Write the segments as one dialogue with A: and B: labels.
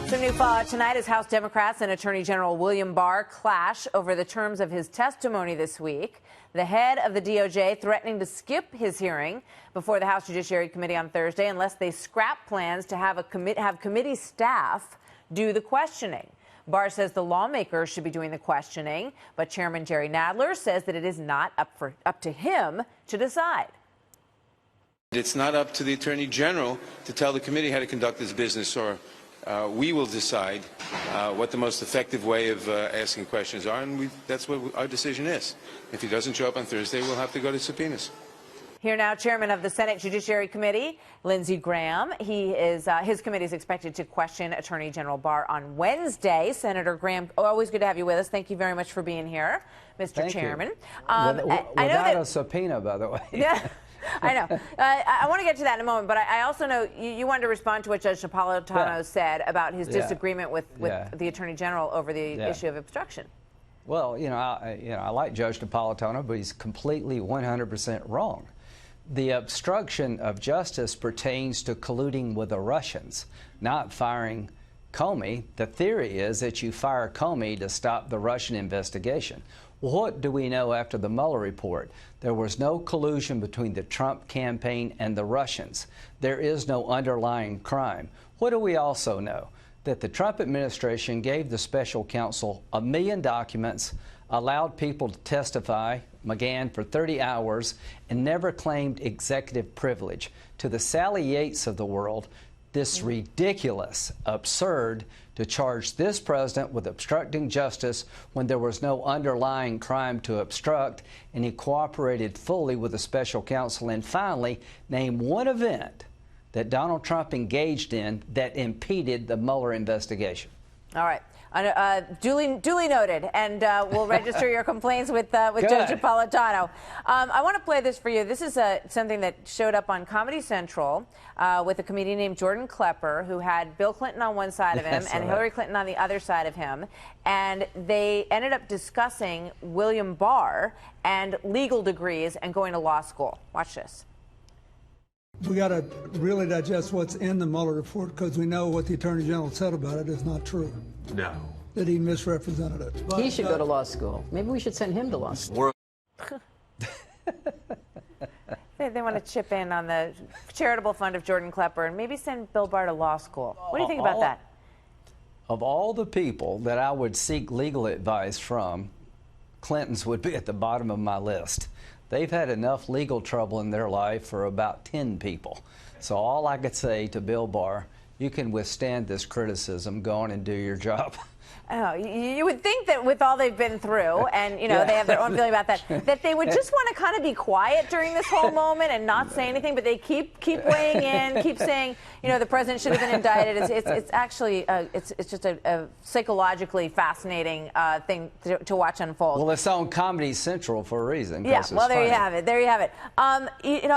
A: Some new fallout tonight as House Democrats and Attorney General William Barr clash over the terms of his testimony this week. The head of the DOJ threatening to skip his hearing before the House Judiciary Committee on Thursday unless they scrap plans to have committee staff do the questioning. Barr says the lawmakers should be doing the questioning, but Chairman Jerry Nadler says that it is not up to him to decide.
B: It's not up to the Attorney General to tell the committee how to conduct its business, or we will decide what the most effective way of asking questions are, and that's what our decision is. If he doesn't show up on Thursday, we'll have to go to subpoenas.
A: Here now, Chairman of the Senate Judiciary Committee, Lindsey Graham. His committee is expected to question Attorney General Barr on Wednesday. Senator Graham, always good to have you with us. Thank you very much for being here, Mr. Chairman.
C: Without a subpoena, by the way.
A: Yeah. I know. I want to get to that in a moment, but I also know you wanted to respond to what Judge Napolitano said about his disagreement with the Attorney General over the issue of obstruction.
C: Well, I like Judge Napolitano, but he's completely 100% wrong. The obstruction of justice pertains to colluding with the Russians, not firing Comey. The theory is that you fire Comey to stop the Russian investigation. What do we know after the Mueller report? There was no collusion between the Trump campaign and the Russians. There is no underlying crime. What do we also know? That the Trump administration gave the special counsel 1 million documents, allowed people to testify, McGahn, for 30 hours, and never claimed executive privilege. To the Sally Yates of the world, this ridiculous, absurd to charge this president with obstructing justice when there was no underlying crime to obstruct, and he cooperated fully with the special counsel. And finally, name one event that Donald Trump engaged in that impeded the Mueller investigation.
A: All right. Duly noted, and we'll register your complaints with Judge Napolitano. I want to play this for you. This is something that showed up on Comedy Central with a comedian named Jordan Klepper, who had Bill Clinton on one side of him and Hillary Clinton on the other side of him. And they ended up discussing William Barr and legal degrees and going to law school. Watch this.
D: We got to really digest what's in the Mueller report, because we know what the Attorney General said about it is not true.
E: No.
D: That he misrepresented it. But,
F: he should go to law school. Maybe we should send him to law school.
A: They want to chip in on the charitable fund of Jordan Klepper and maybe send Bill Barr to law school. What do you think about that?
C: Of all the people that I would seek legal advice from, Clinton's would be at the bottom of my list. They've had enough legal trouble in their life for about 10 people. So all I could say to Bill Barr, you can withstand this criticism. Go on and do your job.
A: Oh, you would think that with all they've been through, and they have their own feeling about that they would just want to kind of be quiet during this whole moment and not say anything. But they keep weighing in, keep saying, the president should have been indicted. It's actually it's just a psychologically fascinating thing to watch unfold.
C: Well, it's on Comedy Central for a reason.
A: Yeah. Well, there you have it. There you have it. I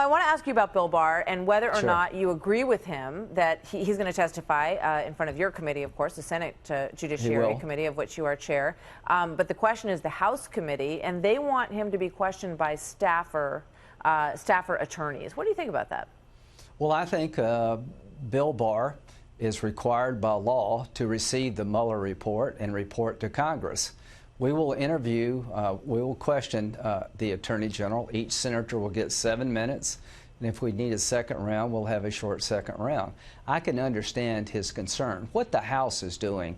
A: want to ask you about Bill Barr and whether or not you agree with him that he's going to testify in front of your committee, of course, the Senate Judiciary Committee, of which you are chair. But the question is the House committee, and they want him to be questioned by staffer attorneys. What do you think about that? Well,
C: I think Bill Barr is required by law to receive the Mueller report and report to Congress. We will interview, we will question the Attorney General. Each senator will get 7 minutes. And if we need a second round, we'll have a short second round. I can understand his concern. What the House is doing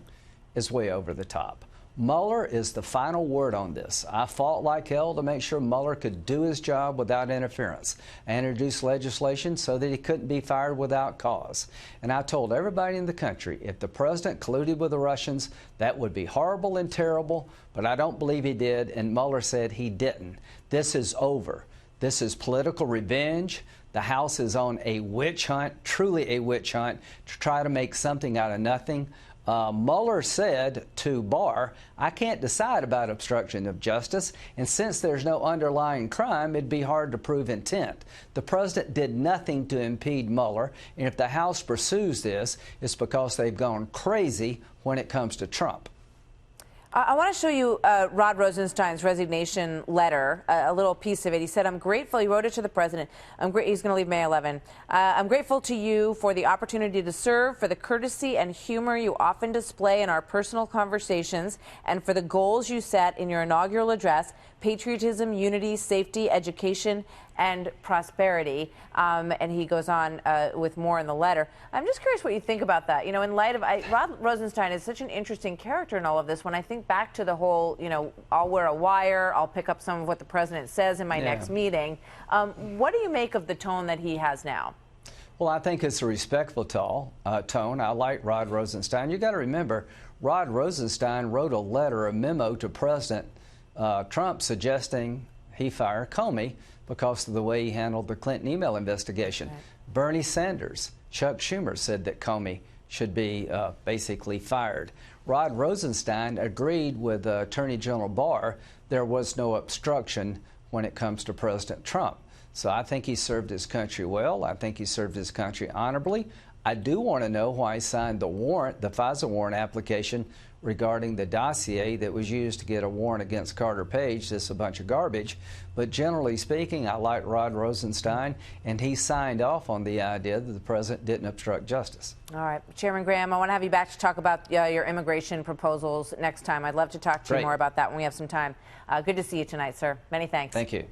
C: is way over the top. Mueller is the final word on this. I fought like hell to make sure Mueller could do his job without interference. I introduced legislation so that he couldn't be fired without cause. And I told everybody in the country, if the president colluded with the Russians, that would be horrible and terrible, but I don't believe he did, and Mueller said he didn't. This is over. This is political revenge. The House is on a witch hunt, truly a witch hunt, to try to make something out of nothing. Mueller said to Barr, I can't decide about obstruction of justice, and since there's no underlying crime, it'd be hard to prove intent. The president did nothing to impede Mueller, and if the House pursues this, it's because they've gone crazy when it comes to Trump.
A: I want to show you Rod Rosenstein's resignation letter, a little piece of it. He said, I'm grateful. He wrote it to the president. He's going to leave May 11. I'm grateful to you for the opportunity to serve, for the courtesy and humor you often display in our personal conversations, and for the goals you set in your inaugural address: patriotism, unity, safety, education, and prosperity. And he goes on with more in the letter. I'm just curious what you think about that. You know, in light of Rod Rosenstein is such an interesting character in all of this. When I think back to the whole, you know, I'll wear a wire, I'll pick up some of what the president says in my next meeting. What do you make of the tone that he has now?
C: Well, I think it's a respectful tone. I like Rod Rosenstein. You got to remember, Rod Rosenstein wrote a letter, a memo to President Trump suggesting he fire Comey because of the way he handled the Clinton email investigation. Right. Bernie Sanders, Chuck Schumer said that Comey should be basically fired. Rod Rosenstein agreed with Attorney General Barr there was no obstruction when it comes to President Trump. So I think he served his country well. I think he served his country honorably. I do want to know why he signed the warrant, the FISA warrant application regarding the dossier that was used to get a warrant against Carter Page. This is a bunch of garbage. But generally speaking, I like Rod Rosenstein, and he signed off on the idea that the president didn't obstruct justice.
A: All right. Chairman Graham, I want to have you back to talk about your immigration proposals next time. I'd love to talk to you more about that when we have some time. Good to see you tonight, sir. Many thanks.
C: Thank you.